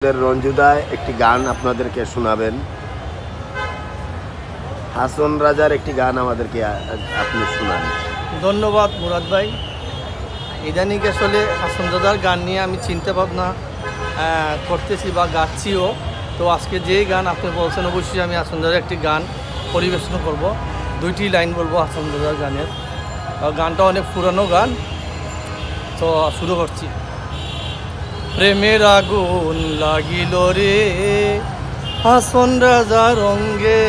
রঞ্জুদায় একটি গান আপনাদেরকে শোনাবেন। হাসন রাজার একটি গান আমাদেরকে আপনি শোনান। ধন্যবাদ মুরাদ ভাই। ইদানিং আসলে হাসন রাজার গান নিয়ে আমি চিন্তা ভাবনা করতেছি বা গাচ্ছিও। তো আজকে যেই গান আপনি বলছেন অবশ্যই আমি হাসন রাজার একটি গান পরিবেশন করব। দুইটি লাইন বলবো হাসন রাজার গানের। গানটা অনেক পুরানো গান, তো শুরু করছি। প্রেমের আগুন লাগিল রে হাসন রাজার রঙ্গে,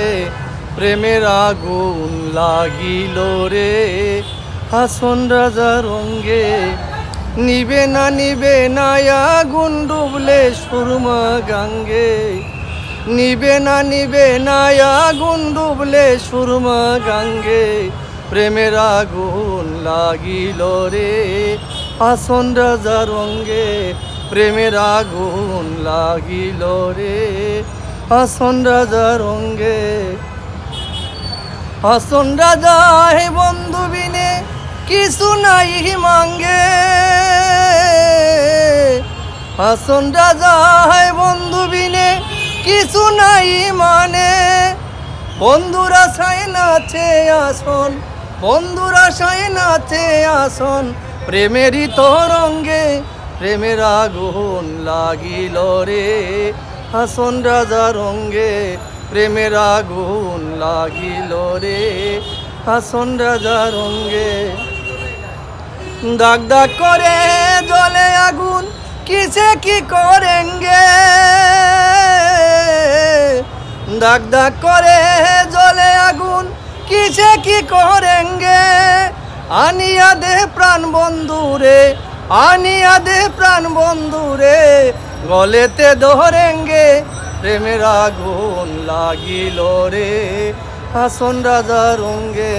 প্রেমের আগুন লাগিল রে হাসন রাজার রঙ্গে। নিবে না আগুন ডুবলে সুরমা গাঙ্গে, নিবে না আগুন ডুবলে সুরমা গাঙ্গে। প্রেমের আগুন লাগিল রে হাসন রাজার রঙ্গে, প্রেমের আগুন লাগিল রে হাসন রাজার রঙ্গে। হাসন রাজা হে বন্ধু বিনে কিছু নাই মাঙ্গে, হাসন রাজা হে বন্ধু বিনে কিছু নাই মানে। বন্ধুরা সায় নাচে আসন, বন্ধুরা সায় নাচে আসন, প্রেমেরই তরঙ্গে প্রেমের আগুন লাগিল রে হাসন রাজার রঙ্গে, প্রেমের আগুন লাগিল রে হাসন রাজার রঙ্গে। দাগ দাগ করে জলে আগুন কিসে কি করেঙ্গে, দাগ দাগ করে জলে আগুন কিসে কি করেঙ্গে। আনিয়া দে প্রাণ বন্ধুরে, আনিয়া দে প্রাণ বন্ধুরে, গলেতে ধরেঙ্গে প্রেমের আগুন লাগিল রে হাসন রাজার রঙ্গে,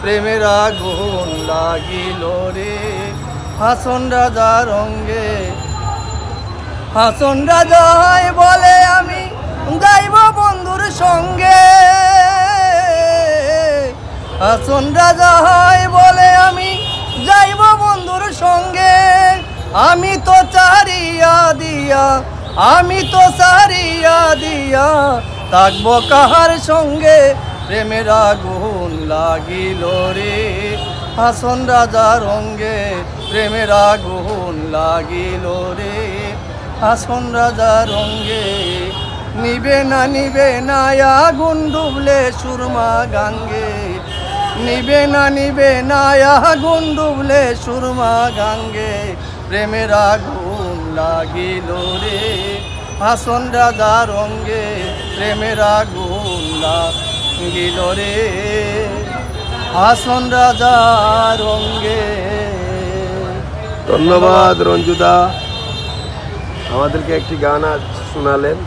প্রেমের আগুন লাগিল রে হাসন রাজার রঙ্গে। হাসন রাজাই বলে আমি যাইব বন্ধুর সঙ্গে, হাসন রাজাই বলে আমি যাইব বন্ধুর সঙ্গে। আমি তো চারিয়া দিয়া, আমি তো সারিয়া দিয়া থাকবো কাহার সঙ্গে। প্রেমের আগুন লাগিল রে হাসন রাজার রঙ্গে, প্রেমের আগুন লাগিল রে হাসন রাজার রঙ্গে। নিবে না আগুন ডুবলে সুরমা গাঙ্গে, নিবে না আগুন ডুবলে সুরমা গাঙ্গে। প্রেমের আগুন লাগিল রে হাসন রাজার রঙ্গে, প্রেমের আগুন লাগিল রে হাসন রাজার রঙ্গে। ধন্যবাদ রঞ্জুদা, আমাদেরকে একটি গান শোনালেন।